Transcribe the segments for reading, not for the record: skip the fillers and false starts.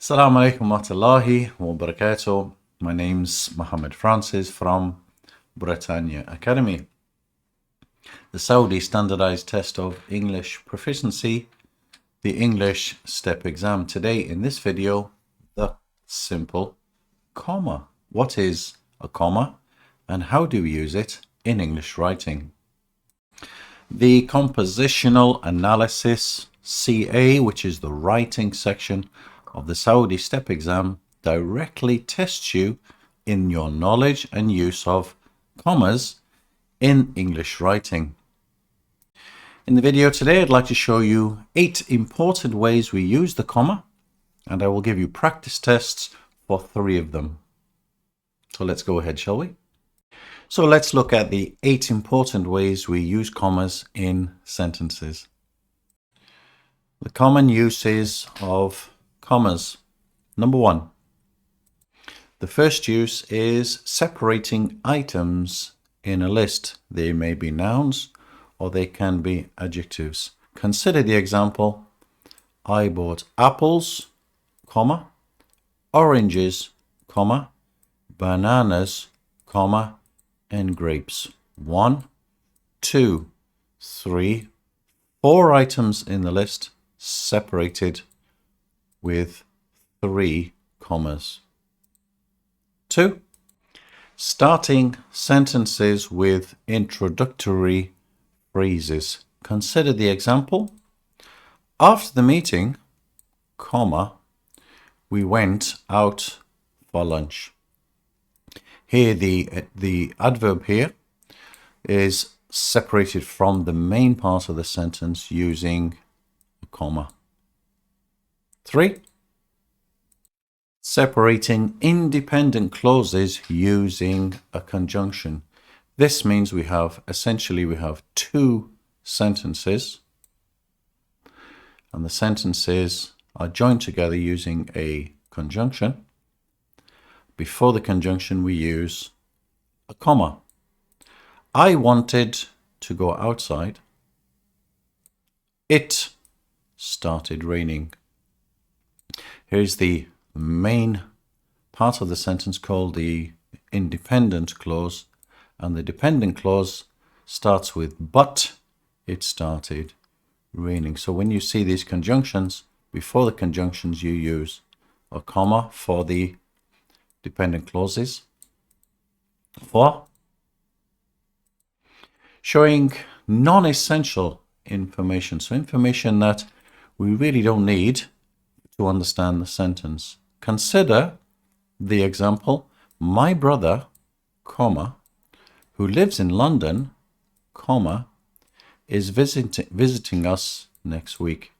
Assalamu alaikum wa rahmatullahi wa barakatuh. My name's Mohammed Francis from Britannia Academy. The Saudi Standardized Test of English Proficiency, the English Step Exam. Today in this video, the simple comma. What is a comma and how do we use it in English writing? The Compositional Analysis CA, which is the writing section of the Saudi Step Exam, directly tests you in your knowledge and use of commas in English writing. In the video today, I'd like to show you 8 important ways we use the comma, and I will give you practice tests for 3 of them. So let's go ahead, shall we? So let's look at the 8 important ways we use commas in sentences. The common uses of commas. Number 1. The first use is separating items in a list. They may be nouns or they can be adjectives. Consider the example: I bought apples, comma, oranges, comma, bananas, comma, and grapes. 1, 2, 3, 4 items in the list separated with 3 commas. 2. Starting sentences with introductory phrases. Consider the example: after the meeting, comma, we went out for lunch. Here the adverb here is separated from the main part of the sentence using a comma. 3. Separating independent clauses using a conjunction. This means we have 2 sentences, and the sentences are joined together using a conjunction. Before the conjunction, we use a comma. I wanted to go outside. It started raining. Here's the main part of the sentence called the independent clause, and the dependent clause starts with but it started raining. So when you see these conjunctions, before the conjunctions you use a comma for the dependent clauses. 4. Showing non-essential information, so information that we really don't need to understand the sentence. Consider the example: my brother, comma, who lives in London, comma, is visiting us next week.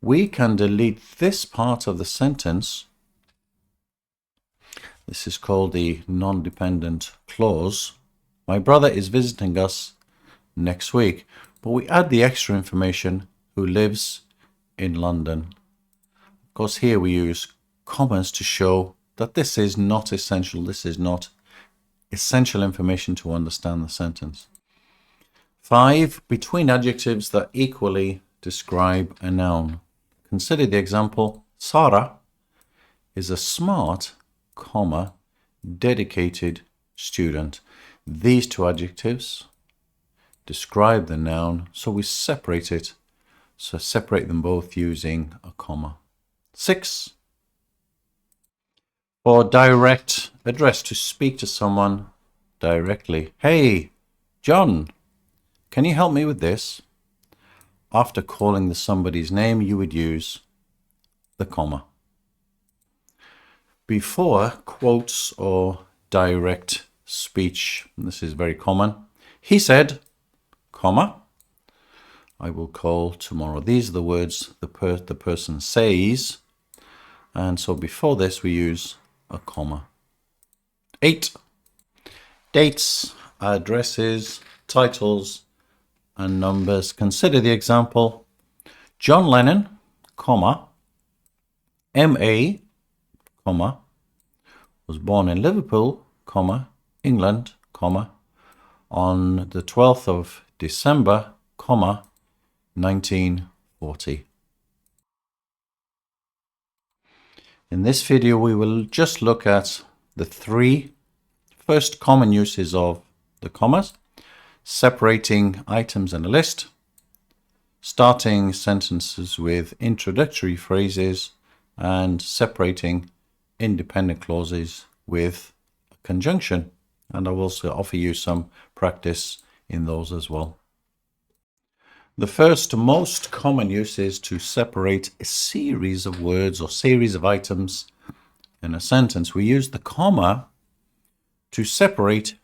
We can delete this part of the sentence. This is called the non-dependent clause. My brother is visiting us next week. But we add the extra information: who lives in London. Of course, here we use commas to show that this is not essential. This is not essential information to understand the sentence. 5. Between adjectives that equally describe a noun. Consider the example: Sarah is a smart, comma, dedicated student. These 2 adjectives describe the noun, so we separate it. So separate them both using a comma. 6. For direct address, to speak to someone directly. Hey, John, can you help me with this? After calling the somebody's name, you would use the comma. Before quotes or direct speech, this is very common. He said, comma, I will call tomorrow. These are the words the person says, and so before this we use a comma. 8. Dates, addresses, titles, and numbers. Consider the example: John Lennon, comma, M.A., comma, was born in Liverpool, comma, England, comma, on the 12th of December, comma, 1940. In this video, we will just look at the three first common uses of the commas: separating items in a list, starting sentences with introductory phrases, and separating independent clauses with a conjunction. And I will also offer you some practice in those as well. The first most common use is to separate a series of words or series of items in a sentence. We use the comma to separate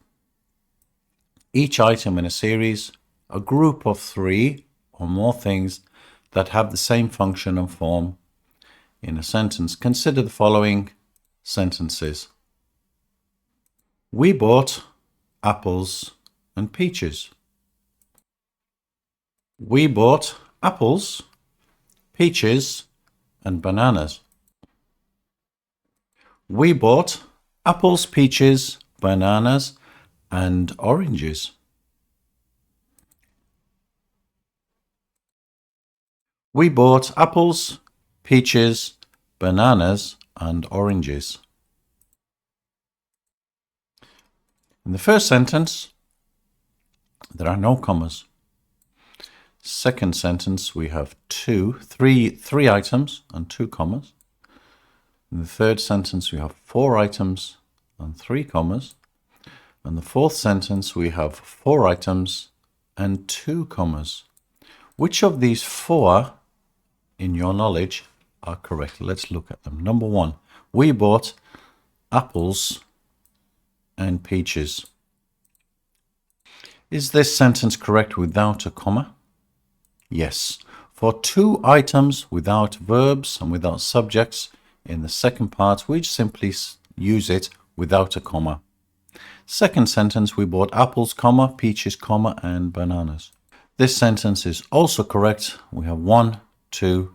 each item in a series, a group of three or more things that have the same function and form in a sentence. Consider the following sentences. We bought apples and peaches. We bought apples, peaches, and bananas. We bought apples, peaches, bananas, and oranges. We bought apples, peaches, bananas, and oranges. In the first sentence, there are no commas. Second sentence, we have three items and 2 commas. In the third sentence, we have 4 items and 3 commas. And the fourth sentence, we have 4 items and 2 commas. Which of these 4, in your knowledge, are correct? Let's look at them. Number 1, we bought apples and peaches. Is this sentence correct without a comma? Yes. For 2 items without verbs and without subjects in the second part, we simply use it without a comma. Second sentence, we bought apples, comma, peaches, comma, and bananas. This sentence is also correct. We have 1, 2,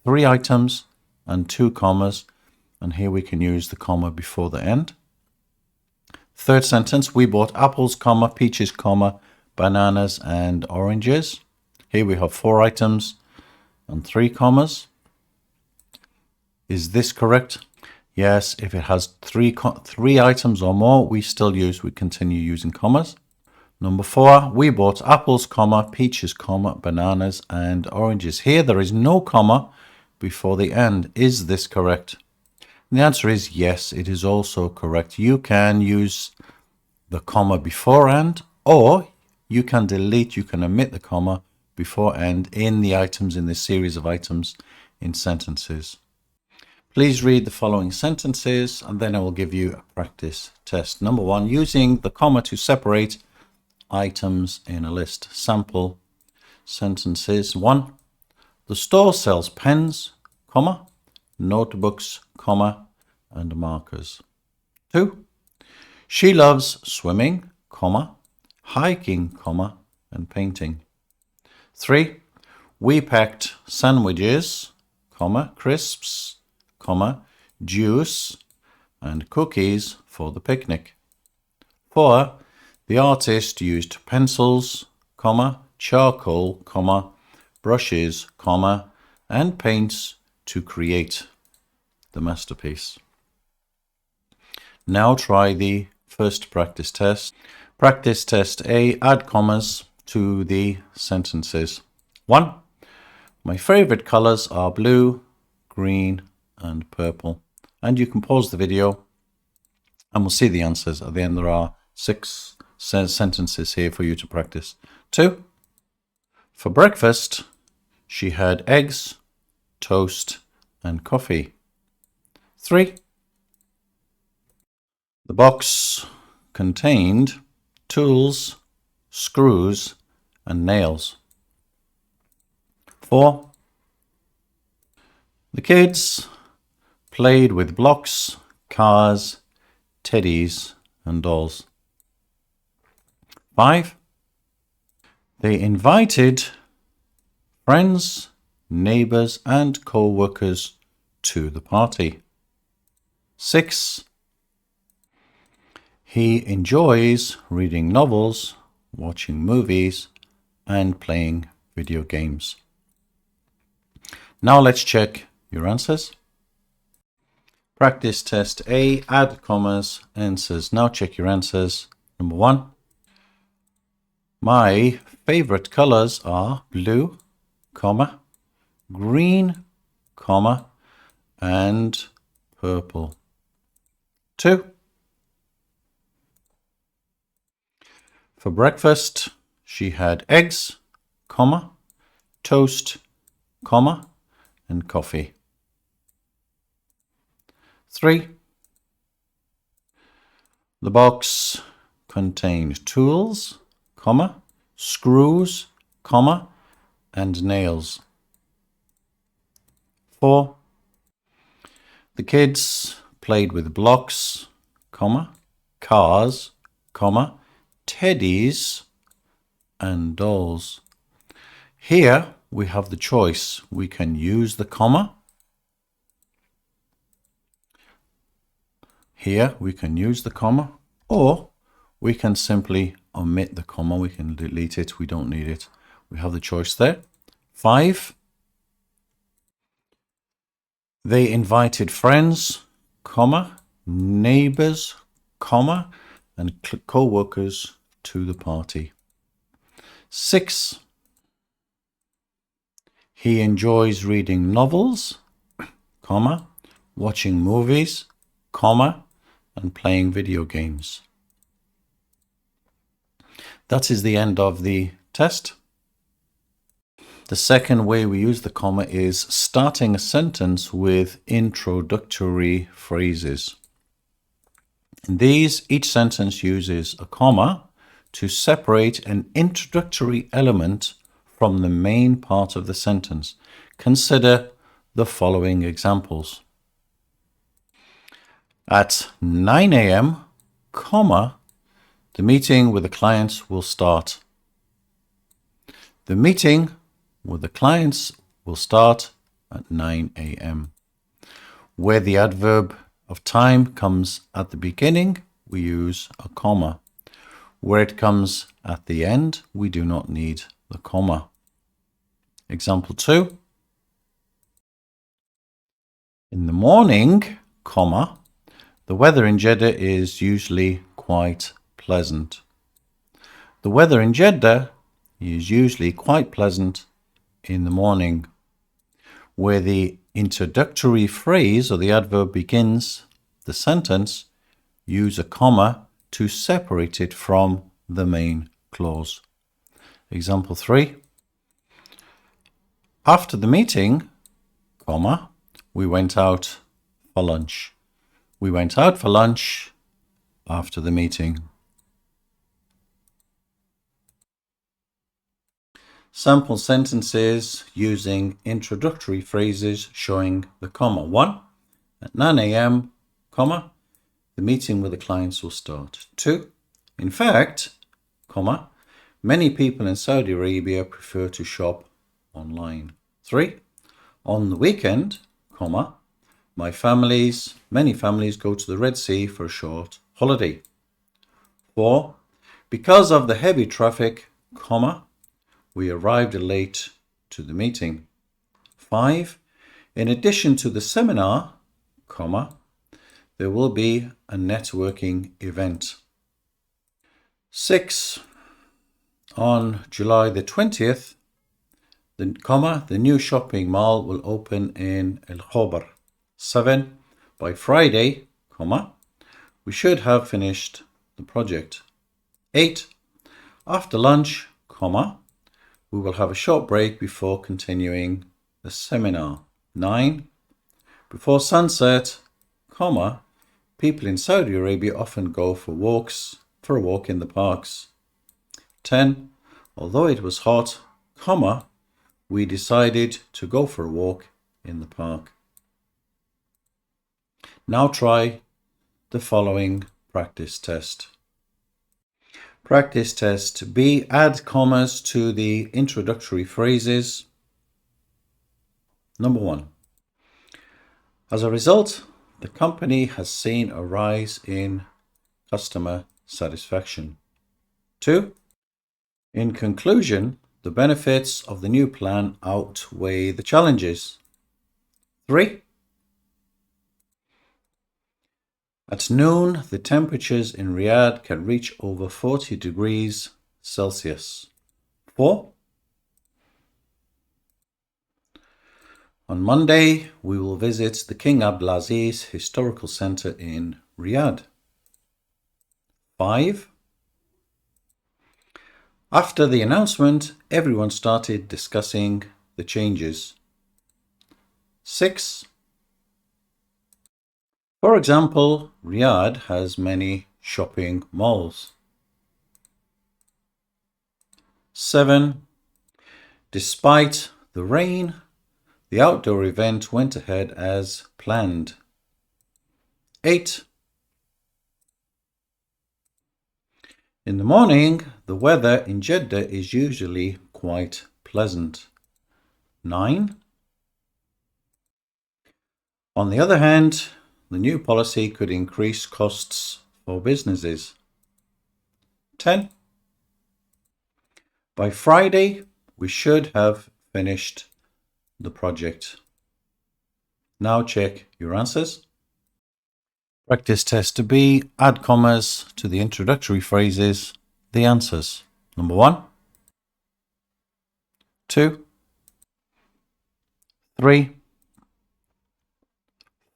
3 items and 2 commas, and here we can use the comma before the end. Third sentence, we bought apples, comma, peaches, comma, bananas, and oranges. Here we have 4 items and 3 commas. Is this correct? Yes, if it has 3 items or more, we continue using commas. Number 4, we bought apples, comma, peaches, comma, bananas, and oranges. Here there is no comma before the end. Is this correct? And the answer is yes, it is also correct. You can use the comma beforehand, or you can omit the comma before and in the items in this series of items in sentences. Please read the following sentences and then I will give you a practice test. Number 1, using the comma to separate items in a list. Sample sentences. 1, the store sells pens, comma, notebooks, comma, and markers. 2, she loves swimming, comma, hiking, comma, and painting. 3, we packed sandwiches, comma, crisps, comma, juice, and cookies for the picnic. 4, the artist used pencils, comma, charcoal, comma, brushes, comma, and paints to create the masterpiece. Now try the first practice test. Practice test A, add commas to the sentences. 1, my favorite colors are blue, green, and purple. And you can pause the video and we'll see the answers. At the end, there are 6 sentences here for you to practice. 2, for breakfast, she had eggs, toast, and coffee. 3, the box contained tools, screws, and nails. 4, the kids played with blocks, cars, teddies, and dolls. 5, they invited friends, neighbors, and co-workers to the party. 6, he enjoys reading novels, watching movies, and playing video games. Now let's check your answers. Practice test A, add commas, answers. Now check your answers. Number 1. My favorite colors are blue, comma, green, comma, and purple. 2. For breakfast, she had eggs, comma, toast, comma, and coffee. 3. The box contained tools, comma, screws, comma, and nails. 4. The kids played with blocks, comma, cars, comma, teddies, and dolls. Here we have the choice. We can use the comma. Here we can use the comma, or we can simply omit the comma. We can delete it. We don't need it. We have the choice there. 5. They invited friends, comma, neighbors, comma, and co-workers to the party. 6. He enjoys reading novels, comma, watching movies, comma, and playing video games. That is the end of the test. The second way we use the comma is starting a sentence with introductory phrases. In these, each sentence uses a comma to separate an introductory element from the main part of the sentence. Consider the following examples. At 9 a.m., comma, the meeting with the clients will start. The meeting with the clients will start at 9 a.m. Where the adverb of time comes at the beginning, we use a comma. Where it comes at the end, we do not need the comma. Example 2. In the morning, comma, the weather in Jeddah is usually quite pleasant. The weather in Jeddah is usually quite pleasant in the morning. Where the introductory phrase or the adverb begins the sentence, use a comma to separate it from the main clause. Example 3. After the meeting, comma, we went out for lunch. We went out for lunch after the meeting. Sample sentences using introductory phrases showing the comma. 1. At 9 a.m., comma, the meeting with the clients will start. 2. In fact, comma, many people in Saudi Arabia prefer to shop online. 3. On the weekend, comma, many families go to the Red Sea for a short holiday. 4. Because of the heavy traffic, comma, we arrived late to the meeting. 5. In addition to the seminar, comma, there will be a networking event. 6. On July the 20th, the new shopping mall will open in El Khobar. 7. By Friday, comma, we should have finished the project. 8. After lunch, comma, we will have a short break before continuing the seminar. 9. Before sunset, comma, people in Saudi Arabia often go for a walk in the parks. 10. Although it was hot, comma, we decided to go for a walk in the park. Now try the following practice test. Practice test B. Add commas to the introductory phrases. Number 1. As a result, the company has seen a rise in customer satisfaction. 2. In conclusion, the benefits of the new plan outweigh the challenges. 3. At noon, the temperatures in Riyadh can reach over 40 degrees Celsius. 4. On Monday, we will visit the King Abdulaziz Historical Center in Riyadh. 5. After the announcement, everyone started discussing the changes. 6. For example, Riyadh has many shopping malls. 7. Despite the rain, the outdoor event went ahead as planned. 8. In the morning, the weather in Jeddah is usually quite pleasant. 9. On the other hand, the new policy could increase costs for businesses. 10. By Friday, we should have finished the project. Now check your answers. Practice test B. Add commas to the introductory phrases. The answers. Number 1, 2, 3,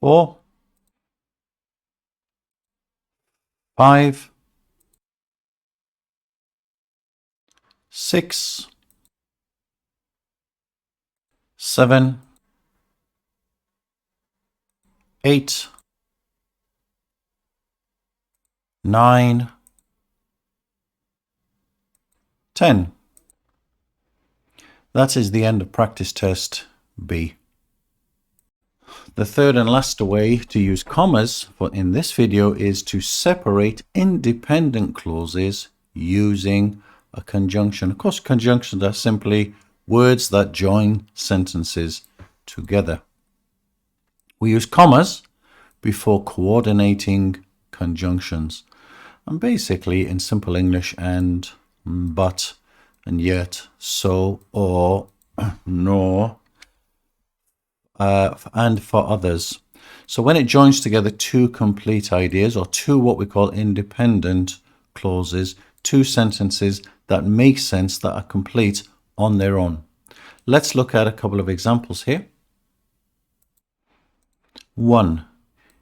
4, 5, 6, 7, 8, 9, 10. That is the end of practice test B. The third and last way to use commas in this video is to separate independent clauses using a conjunction. Of course, conjunctions are simply words that join sentences together. We use commas before coordinating conjunctions. And basically, in simple English, and, but, and yet, so, or, nor, and for others. So when it joins together two complete ideas, or two what we call independent clauses, two sentences that make sense, that are complete on their own. Let's look at a couple of examples here. 1.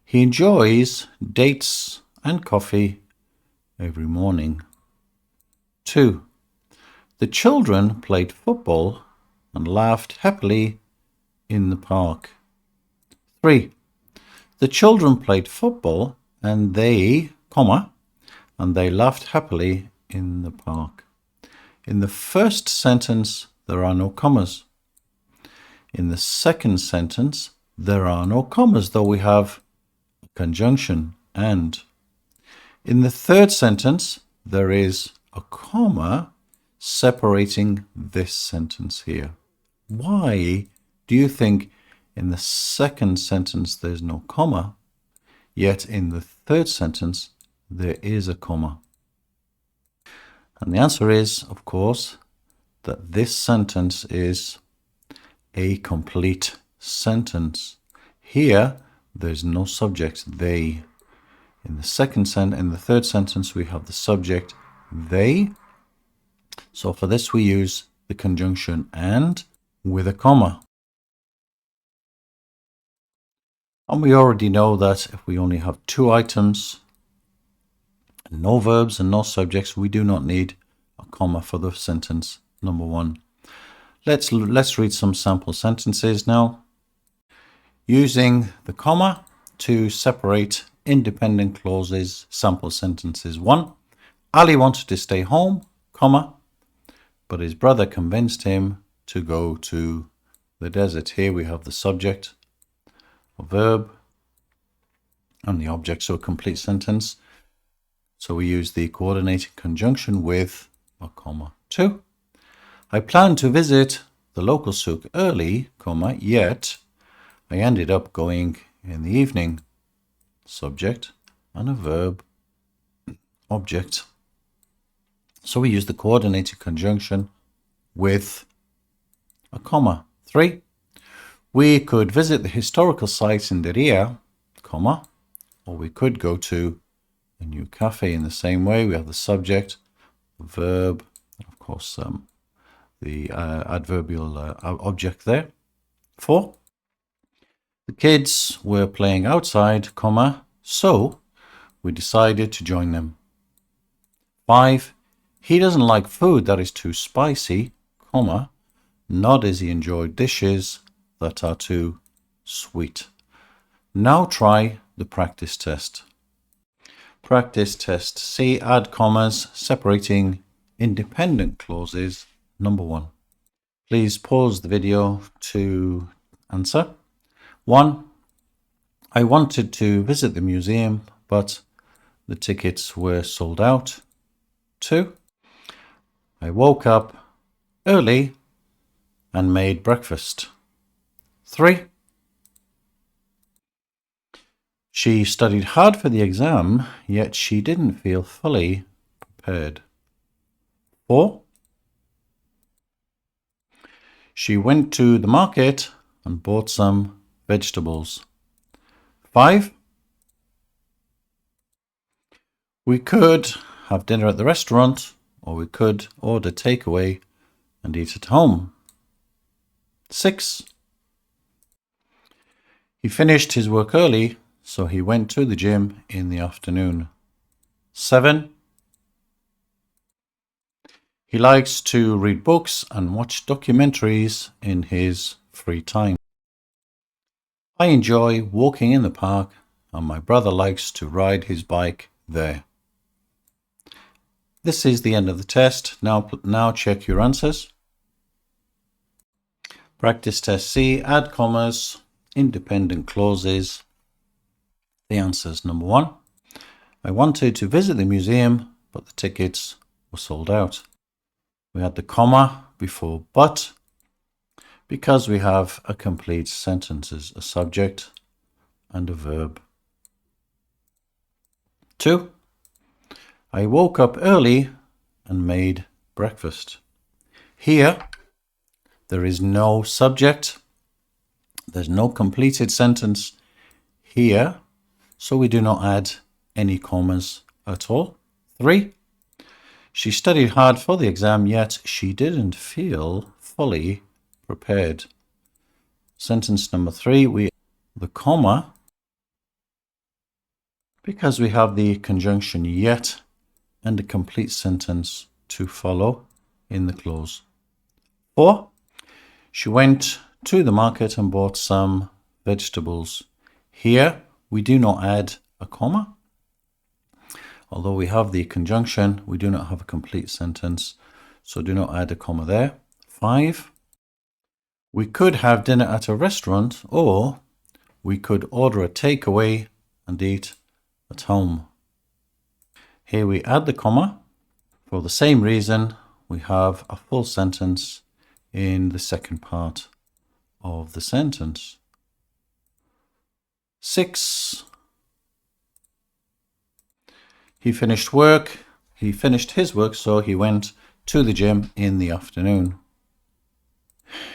He enjoys dates and coffee every morning. 2. The children played football and laughed happily in the park. 3. The children played football and they laughed happily in the park. In the first sentence, there are no commas. In the second sentence, there are no commas, though we have a conjunction and. In the third sentence, there is a comma separating this sentence here. Why do you think in the second sentence there's no comma, yet in the third sentence there is a comma? And the answer is, of course, that this sentence is a complete sentence. Here, there's no subject, they. In the third sentence, we have the subject, they. So for this, we use the conjunction and with a comma. And we already know that if we only have two items, no verbs and no subjects, we do not need a comma for the sentence number 1. Let's read some sample sentences now. Using the comma to separate independent clauses, sample sentences. 1. Ali wanted to stay home, comma, but his brother convinced him to go to the desert. Here we have the subject, a verb, and the object, so a complete sentence. So we use the coordinating conjunction with a comma. 2. I planned to visit the local souk early, comma, yet I ended up going in the evening. Subject and a verb, object. So we use the coordinated conjunction with a comma. 3. We could visit the historical sites in Diriyah, comma, or we could go to a new cafe. In the same way, we have the subject, the verb, and of course the adverbial object there. 4. The kids were playing outside, comma, so we decided to join them. 5. He doesn't like food that is too spicy, comma, nor does he enjoy dishes that are too sweet. Now try the practice test. Practice test C. Add commas separating independent clauses. Number 1. Please pause the video to answer. 1. I wanted to visit the museum, but the tickets were sold out. 2. I woke up early and made breakfast. 3. She studied hard for the exam, yet she didn't feel fully prepared. 4. She went to the market and bought some vegetables. 5. We could have dinner at the restaurant, or we could order takeaway and eat at home. 6. He finished his work early, so he went to the gym in the afternoon. 7. He likes to read books and watch documentaries in his free time. I enjoy walking in the park, and my brother likes to ride his bike there. This is the end of the test. Now check your answers. Practice test C. Add commas, independent clauses. The answers. Number 1. I wanted to visit the museum, but the tickets were sold out. We had the comma before but because we have a complete sentences, a subject and a verb. 2. I woke up early and made breakfast. Here, there is no subject. There's no completed sentence here, so we do not add any commas at all. 3. She studied hard for the exam, yet she didn't feel fully prepared. Sentence number 3, we the comma because we have the conjunction yet and a complete sentence to follow in the clause. 4. She went to the market and bought some vegetables. Here, we do not add a comma. Although we have the conjunction, we do not have a complete sentence, so do not add a comma there. 5. We could have dinner at a restaurant, or we could order a takeaway and eat at home. Here we add the comma. For the same reason, we have a full sentence in the second part of the sentence. 6. He finished his work, so he went to the gym in the afternoon.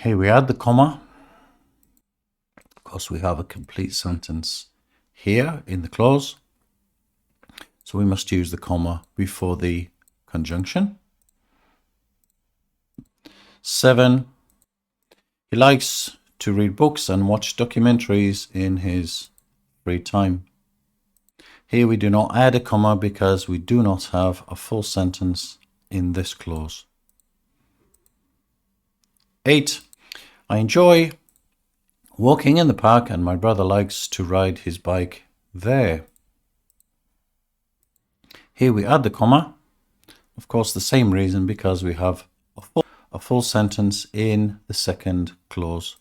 Here we add the comma. Of course, we have a complete sentence here in the clause, so we must use the comma before the conjunction. 7. He likes to read books and watch documentaries in his free time. Here we do not add a comma because we do not have a full sentence in this clause. 8. I enjoy walking in the park and my brother likes to ride his bike there. Here we add the comma. Of course, the same reason, because we have a full sentence in the second clause.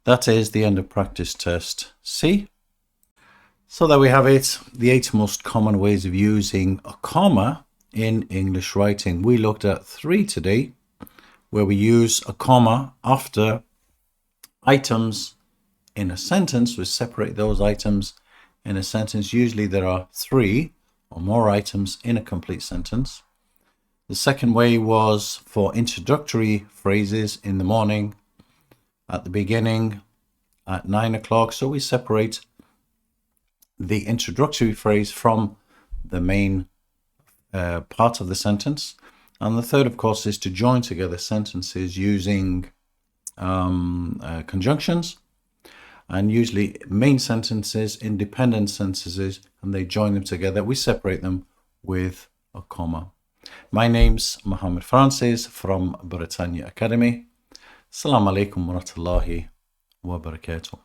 That is the end of practice test C. So there we have it, the 8 most common ways of using a comma in English writing. We looked at 3 today, where we use a comma after items in a sentence. We separate those items in a sentence. Usually there are 3 or more items in a complete sentence. The second way was for introductory phrases in the morning, at the beginning, at 9 o'clock. So we separate the introductory phrase from the main part of the sentence. And the third, of course, is to join together sentences using conjunctions, and usually main sentences, independent sentences, and they join them together. We separate them with a comma. My name's Mohammed Francis from Britannia Academy. Assalamu alaikum wa rahmatullahi wa barakatuh.